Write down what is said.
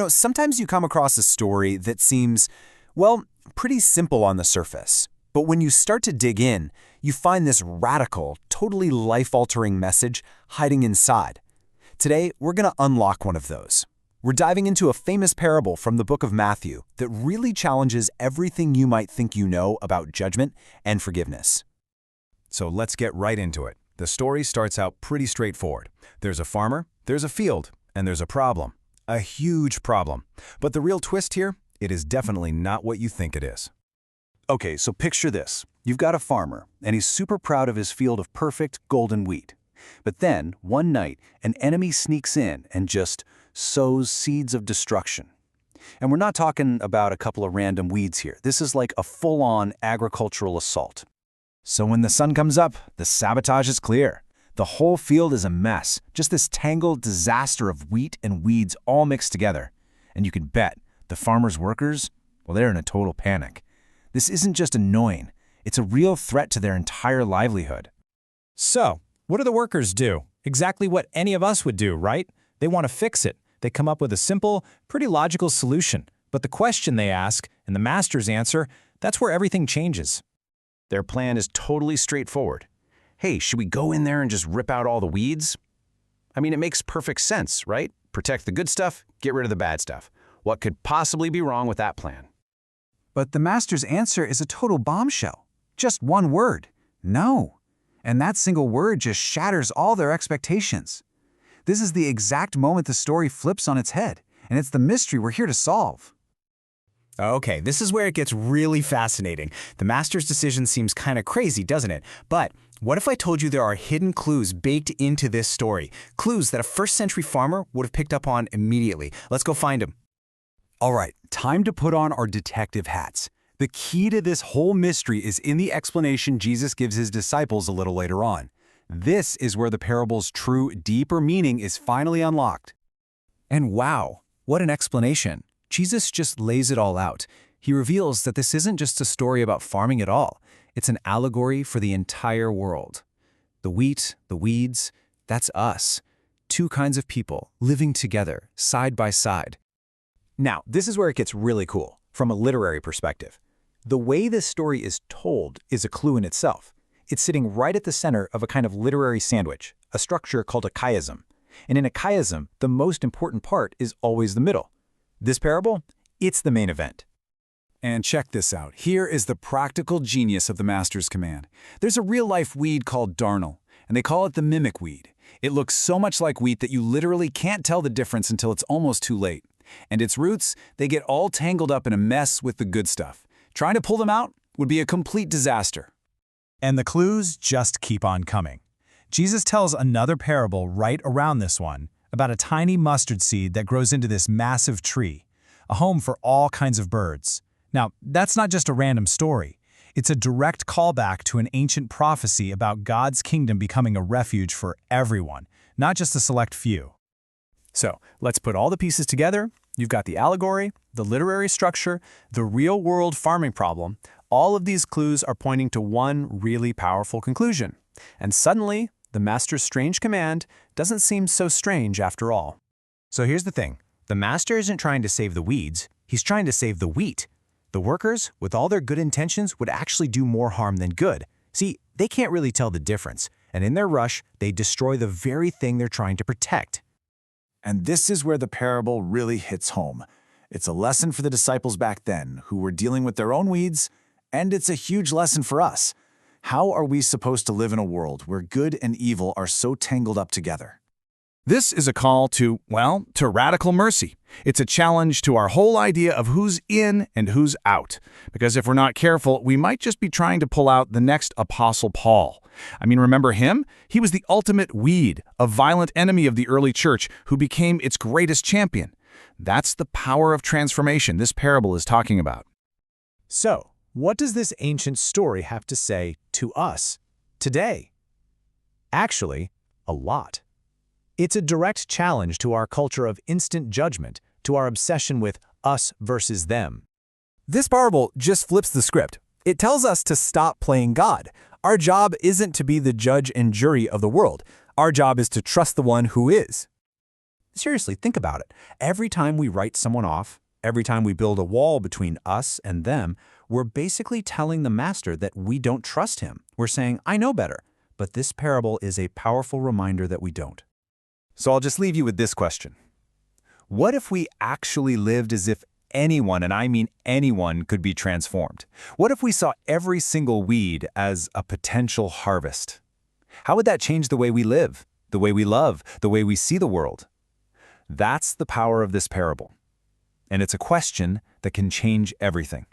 Sometimes you come across a story that seems, well, pretty simple on the surface. But when you start to dig in, you find this radical, totally life-altering message hiding inside. Today, we're going to unlock one of those. We're diving into a famous parable from the book of Matthew that really challenges everything you might think you know about judgment and forgiveness. So let's get right into it. The story starts out pretty straightforward. There's a farmer, there's a field, and there's a problem. A huge problem. But the real twist here, it is definitely not what you think it is. Okay, so picture this. You've got a farmer, and he's super proud of his field of perfect golden wheat. But then, one night, an enemy sneaks in and just sows seeds of destruction. And we're not talking about a couple of random weeds here. This is like a full-on agricultural assault. So when the sun comes up, the sabotage is clear. The whole field is a mess, just this tangled disaster of wheat and weeds all mixed together. And you can bet, the farmer's workers, well, they're in a total panic. This isn't just annoying, it's a real threat to their entire livelihood. So, what do the workers do? Exactly what any of us would do, right? They want to fix it. They come up with a simple, pretty logical solution. But the question they ask, and the master's answer, that's where everything changes. Their plan is totally straightforward. Hey, should we go in there and just rip out all the weeds? I mean, it makes perfect sense, right? Protect the good stuff, get rid of the bad stuff. What could possibly be wrong with that plan? But the master's answer is a total bombshell. Just one word, no. And that single word just shatters all their expectations. This is the exact moment the story flips on its head, and it's the mystery we're here to solve. Okay, this is where it gets really fascinating. The master's decision seems kind of crazy, doesn't it? But what if I told you there are hidden clues baked into this story? Clues that a first-century farmer would have picked up on immediately. Let's go find them. All right, time to put on our detective hats. The key to this whole mystery is in the explanation Jesus gives his disciples a little later on. This is where the parable's true, deeper meaning is finally unlocked. And wow, what an explanation. Jesus just lays it all out. He reveals that this isn't just a story about farming at all. It's an allegory for the entire world. The wheat, the weeds, that's us. Two kinds of people living together, side by side. Now, this is where it gets really cool, from a literary perspective. The way this story is told is a clue in itself. It's sitting right at the center of a kind of literary sandwich, a structure called a chiasm. And in a chiasm, the most important part is always the middle. This parable, it's the main event. And check this out. Here is the practical genius of the master's command. There's a real-life weed called darnel, and they call it the mimic weed. It looks so much like wheat that you literally can't tell the difference until it's almost too late. And its roots, they get all tangled up in a mess with the good stuff. Trying to pull them out would be a complete disaster. And the clues just keep on coming. Jesus tells another parable right around this one about a tiny mustard seed that grows into this massive tree, a home for all kinds of birds. Now, that's not just a random story. It's a direct callback to an ancient prophecy about God's kingdom becoming a refuge for everyone, not just a select few. So, let's put all the pieces together. You've got the allegory, the literary structure, the real-world farming problem. All of these clues are pointing to one really powerful conclusion. And suddenly, the master's strange command doesn't seem so strange after all. So here's the thing. The master isn't trying to save the weeds. He's trying to save the wheat. The workers, with all their good intentions, would actually do more harm than good. See, they can't really tell the difference. And in their rush, they destroy the very thing they're trying to protect. And this is where the parable really hits home. It's a lesson for the disciples back then, who were dealing with their own weeds, and it's a huge lesson for us. How are we supposed to live in a world where good and evil are so tangled up together? This is a call to radical mercy. It's a challenge to our whole idea of who's in and who's out. Because if we're not careful, we might just be trying to pull out the next Apostle Paul. I mean, remember him? He was the ultimate weed, a violent enemy of the early church who became its greatest champion. That's the power of transformation this parable is talking about. So, what does this ancient story have to say to us today? Actually, a lot. It's a direct challenge to our culture of instant judgment, to our obsession with us versus them. This parable just flips the script. It tells us to stop playing God. Our job isn't to be the judge and jury of the world. Our job is to trust the one who is. Seriously, think about it. Every time we write someone off, every time we build a wall between us and them, we're basically telling the master that we don't trust him. We're saying, I know better. But this parable is a powerful reminder that we don't. So I'll just leave you with this question. What if we actually lived as if anyone, and I mean anyone, could be transformed? What if we saw every single weed as a potential harvest? How would that change the way we live, the way we love, the way we see the world? That's the power of this parable. And it's a question that can change everything.